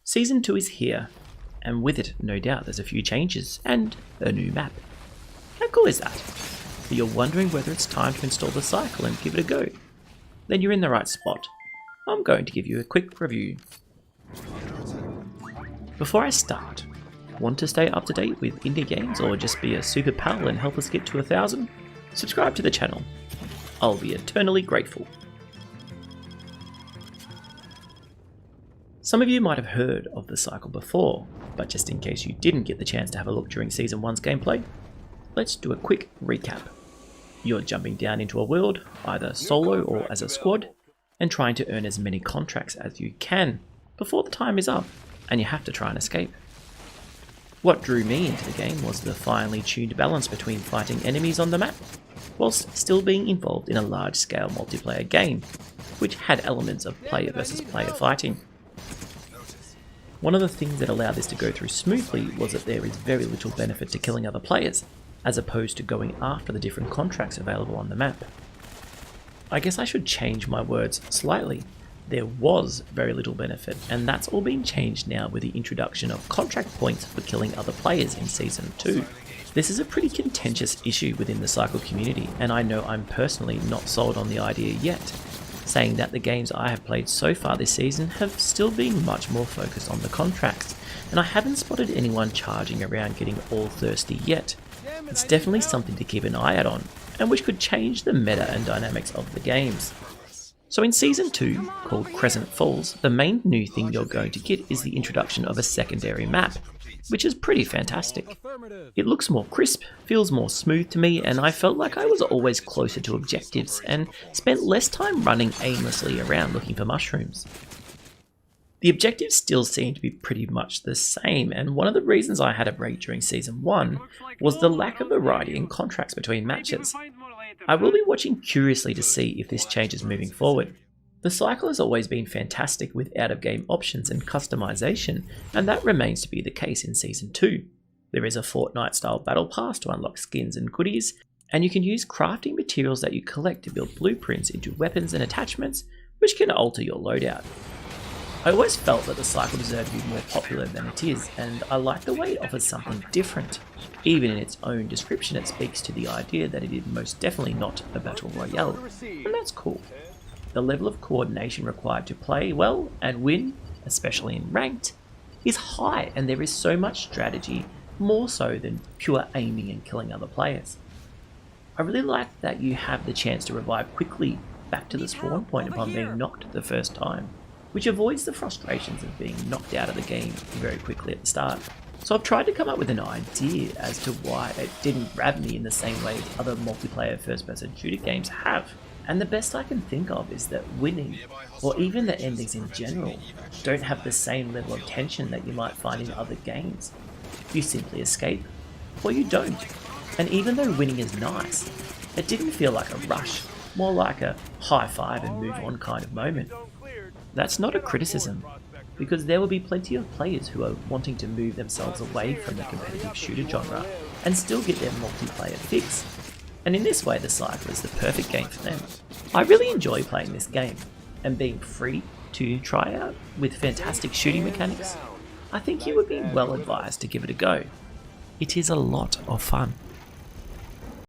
Season 2 is here, and with it, no doubt, there's a few changes and a new map. How cool is that? But you're wondering whether it's time to install the cycle and give it a go? Then you're in the right spot. I'm going to give you a quick review. Before I start, want to stay up to date with indie games or just be a super pal and help us get to 1,000? Subscribe to the channel. I'll be eternally grateful. Some of you might have heard of the cycle before, but just in case you didn't get the chance to have a look during Season 1's gameplay, let's do a quick recap. You're jumping down into a world, either solo or as a squad, and trying to earn as many contracts as you can before the time is up, and you have to try and escape. What drew me into the game was the finely tuned balance between fighting enemies on the map, whilst still being involved in a large-scale multiplayer game, which had elements of player versus player fighting. One of the things that allowed this to go through smoothly was that there is very little benefit to killing other players, as opposed to going after the different contracts available on the map. I guess I should change my words slightly. There was very little benefit, and that's all been changed now with the introduction of contract points for killing other players in Season 2. This is a pretty contentious issue within the Cycle community, and I know I'm personally not sold on the idea yet, saying that the games I have played so far this season have still been much more focused on the contracts, and I haven't spotted anyone charging around getting all thirsty yet. It's definitely something to keep an eye out on, and which could change the meta and dynamics of the games. So in Season 2, called Crescent Falls, the main new thing you're going to get is the introduction of a secondary map, which is pretty fantastic. It looks more crisp, feels more smooth to me, and I felt like I was always closer to objectives and spent less time running aimlessly around looking for mushrooms. The objectives still seem to be pretty much the same, and one of the reasons I had a break during Season 1 was the lack of variety in contracts between matches. I will be watching curiously to see if this changes moving forward. The cycle has always been fantastic with out-of-game options and customization, and that remains to be the case in Season 2. There is a Fortnite-style battle pass to unlock skins and goodies, and you can use crafting materials that you collect to build blueprints into weapons and attachments, which can alter your loadout. I always felt that the cycle deserved to be more popular than it is, and I like the way it offers something different. Even in its own description, it speaks to the idea that it is most definitely not a battle royale, and that's cool. The level of coordination required to play well and win, especially in ranked, is high, and there is so much strategy, more so than pure aiming and killing other players. I really like that you have the chance to revive quickly back to the spawn point upon being knocked the first time, which avoids the frustrations of being knocked out of the game very quickly at the start. So I've tried to come up with an idea as to why it didn't grab me in the same way as other multiplayer first-person shooter games have. And the best I can think of is that winning, or even the endings in general, don't have the same level of tension that you might find in other games. You simply escape, or you don't. And even though winning is nice, it didn't feel like a rush, more like a high five and move on kind of moment. That's not a criticism, because there will be plenty of players who are wanting to move themselves away from the competitive shooter genre and still get their multiplayer fix. And in this way, the cycle is the perfect game for them. I really enjoy playing this game, and being free to try out with fantastic shooting mechanics, I think you would be well advised to give it a go. It is a lot of fun.